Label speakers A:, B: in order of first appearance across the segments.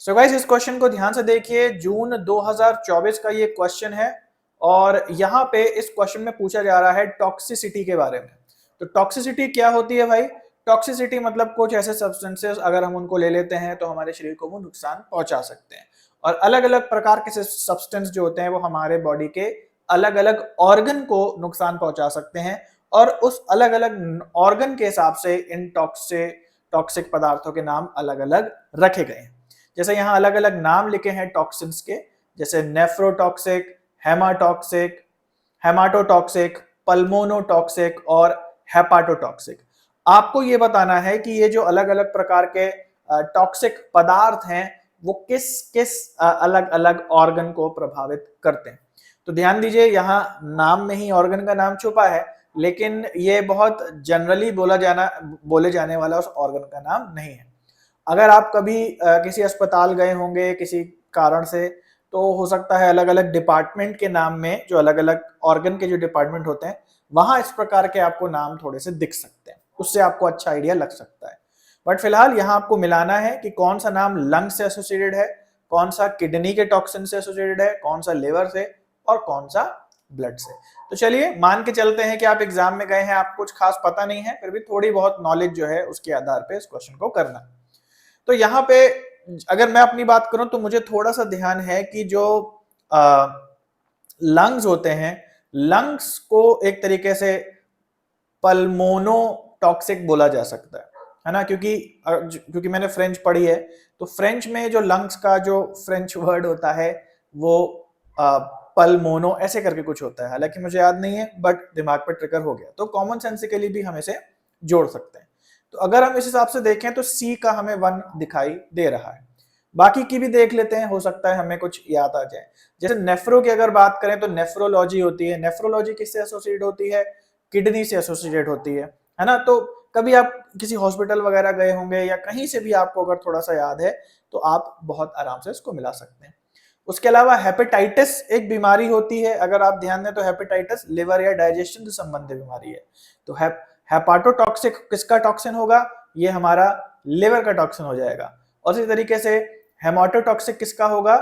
A: So guys इस question को ध्यान से देखिए, जून 2024 का ये क्वेश्चन है और यहाँ पे इस क्वेश्चन में पूछा जा रहा है टॉक्सिसिटी के बारे में। तो टॉक्सिसिटी क्या होती है भाई? टॉक्सिसिटी मतलब कुछ ऐसे सब्सटेंसेस अगर हम उनको ले लेते हैं तो हमारे शरीर को वो नुकसान पहुंचा सकते हैं। और अलग अलग प्रकार के सब्सटेंस जो होते हैं वो हमारे बॉडी के अलग अलग ऑर्गन को नुकसान पहुंचा सकते हैं और उस अलग अलग ऑर्गन के हिसाब से इन टॉक्सिक पदार्थों के नाम अलग अलग रखे गए हैं। जैसे यहाँ अलग अलग नाम लिखे हैं टॉक्सिन्स के, जैसे नेफ्रोटॉक्सिक, हेमाटॉक्सिक, हेमाटोटॉक्सिक, पल्मोनोटॉक्सिक और हेपाटोटॉक्सिक। आपको ये बताना है कि ये जो अलग अलग प्रकार के टॉक्सिक पदार्थ हैं वो किस किस अलग अलग ऑर्गन को प्रभावित करते हैं। तो ध्यान दीजिए, यहाँ नाम में ही ऑर्गन का नाम छुपा है, लेकिन ये बहुत जनरली बोले जाने वाला उस ऑर्गन का नाम नहीं है। अगर आप कभी किसी अस्पताल गए होंगे किसी कारण से, तो हो सकता है अलग अलग डिपार्टमेंट के नाम में, जो अलग अलग ऑर्गन के जो डिपार्टमेंट होते हैं वहां इस प्रकार के आपको नाम थोड़े से दिख सकते हैं, उससे आपको अच्छा आइडिया लग सकता है। बट फिलहाल यहाँ आपको मिलाना है कि कौन सा नाम लंग से एसोसिएटेड है, कौन सा किडनी के टॉक्सिन से एसोसिएटेड है, कौन सा लिवर से और कौन सा ब्लड से। तो चलिए मान के चलते हैं कि आप एग्जाम में गए हैं, आपको कुछ खास पता नहीं है, फिर भी थोड़ी बहुत नॉलेज जो है उसके आधार पर इस क्वेश्चन को करना। तो यहाँ पे अगर मैं अपनी बात करूं तो मुझे थोड़ा सा ध्यान है कि जो लंग्स होते हैं, लंग्स को एक तरीके से पल्मोनोटॉक्सिक बोला जा सकता है ना, क्योंकि मैंने फ्रेंच पढ़ी है, तो फ्रेंच में जो लंग्स का जो फ्रेंच वर्ड होता है वो पल्मोनो ऐसे करके कुछ होता है, हालांकि मुझे याद नहीं है, बट दिमाग पर ट्रिगर हो गया, तो कॉमन सेंसिकली भी हम इसे जोड़ सकते हैं। तो अगर हम इस हिसाब से देखें तो सी का हमें 1 दिखाई दे रहा है। बाकी की भी देख लेते हैं, हो सकता है हमें कुछ याद आ जाए। जैसे नेफ्रो की अगर बात करें तो नेफ्रोलॉजी होती है। नेफ्रोलॉजी किससे एसोसिएट होती है? किडनी से एसोसिएट होती है ना। तो कभी आप किसी हॉस्पिटल वगैरह गए होंगे या कहीं से भी आपको अगर थोड़ा सा याद है तो आप बहुत आराम से इसको मिला सकते हैं। उसके अलावा हेपेटाइटिस एक बीमारी होती है, अगर आप ध्यान दें तो हेपेटाइटिस लिवर या डाइजेशन से संबंधित बीमारी है। तो हेपाटोटॉक्सिक किसका टॉक्सिन होगा? ये हमारा लिवर का टॉक्सिन हो जाएगा। और इसी तरीके से हेमाटोटॉक्सिक किसका होगा?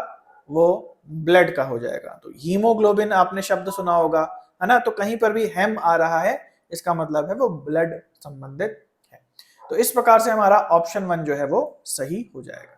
A: वो ब्लड का हो जाएगा। तो हीमोग्लोबिन आपने शब्द सुना होगा, है ना। तो कहीं पर भी हेम आ रहा है, इसका मतलब है वो ब्लड संबंधित है। तो इस प्रकार से हमारा ऑप्शन 1 जो है वो सही हो जाएगा।